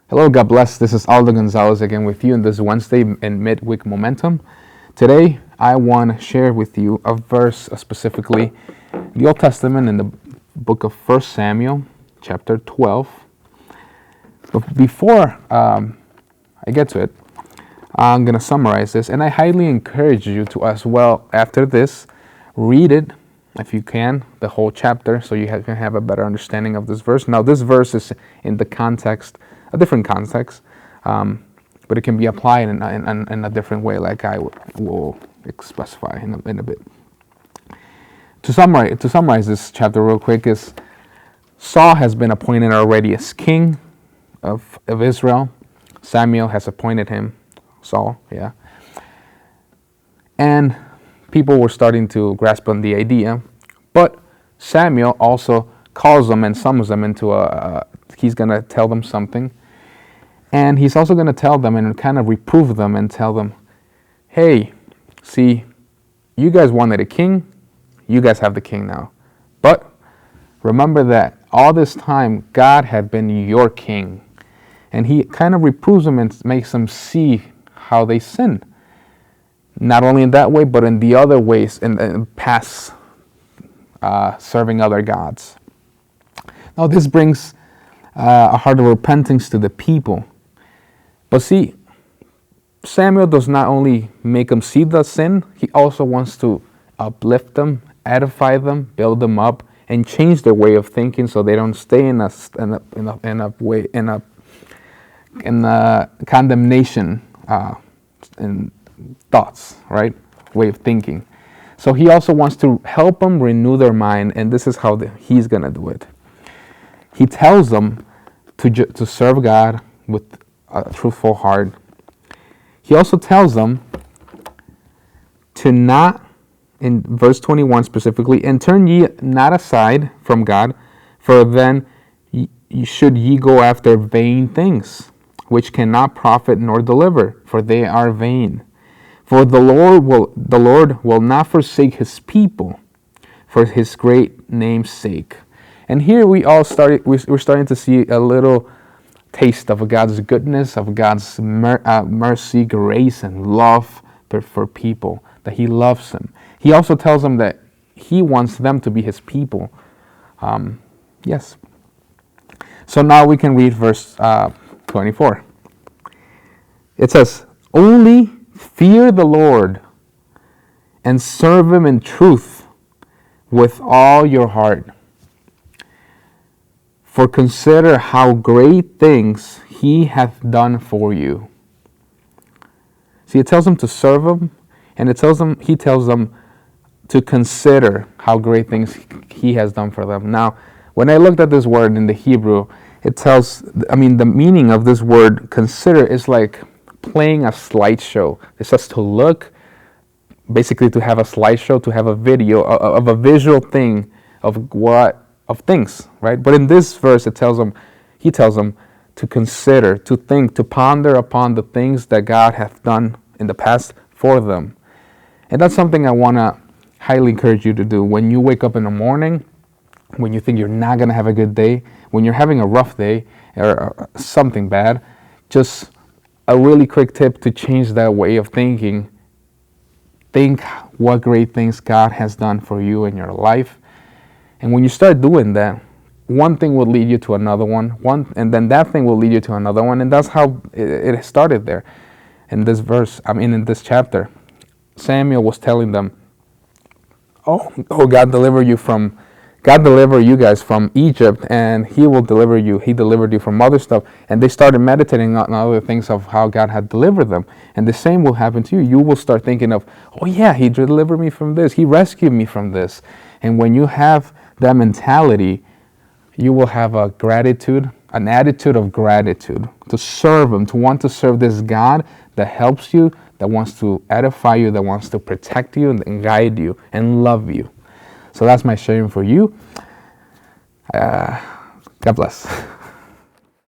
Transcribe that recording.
Hello, God bless. This is Aldo Gonzalez again with you in this Wednesday in Midweek Momentum. Today, I want to share with you a verse specifically in the Old Testament in the book of 1 Samuel, chapter 12. But before I get to it, I'm going to summarize this, and I highly encourage you to as well, after this, read it, if you can, the whole chapter, so you can have a better understanding of this verse. Now, this verse is in the context, a different context, but it can be applied in a different way, like I will specify in a bit. To summarize this chapter real quick is Saul has been appointed already as king of Israel. Samuel has appointed him, Saul, yeah. And people were starting to grasp on the idea, but Samuel also calls them and summons them into he's going to tell them something. And he's also going to tell them and kind of reprove them and tell them, hey, see, you guys wanted a king, you guys have the king now. But remember that all this time, God had been your king. And he kind of reproves them and makes them see how they sin. Not only in that way, but in the other ways, in past serving other gods. Now this brings a heart of repentance to the people. But see, Samuel does not only make them see the sin, he also wants to uplift them, edify them, build them up, and change their way of thinking so they don't stay in a condemnation and thoughts, right? Way of thinking. So he also wants to help them renew their mind, and this is how he's going to do it. He tells them to serve God with a truthful heart. He also tells them to not, in verse 21 specifically, and turn ye not aside from God, for then should ye go after vain things, which cannot profit nor deliver, for they are vain. For the Lord will not forsake his people for his great name's sake. And here we're starting to see a little taste of God's goodness, of God's mercy, grace, and love for people, that he loves them. He also tells them that he wants them to be his people. Yes. So now we can read verse 24. It says, only fear the Lord and serve him in truth with all your heart. For consider how great things he hath done for you. See, it tells them to serve him, and he tells them to consider how great things he has done for them. Now, when I looked at this word in the Hebrew, the meaning of this word consider is like playing a slideshow. It says to look, basically to have a slideshow, to have a video of a visual thing of things, right? But in this verse, he tells them to consider, to think, to ponder upon the things that God hath done in the past for them. And that's something I want to highly encourage you to do. When you wake up in the morning, when you think you're not going to have a good day, when you're having a rough day or something bad, just a really quick tip to change that way of thinking. Think what great things God has done for you in your life. And when you start doing that, one thing will lead you to another one, and then that thing will lead you to another one, and that's how it started there. In this verse, in this chapter, Samuel was telling them, "Oh, God deliver you guys from Egypt, and he will deliver you. He delivered you from other stuff." And they started meditating on other things of how God had delivered them. And the same will happen to you. You will start thinking of, "Oh yeah, he delivered me from this. He rescued me from this." And when you have that mentality, you will have an attitude of gratitude to serve him, to want to serve this God that helps you, that wants to edify you, that wants to protect you and guide you and love you. So that's my sharing for you. God bless.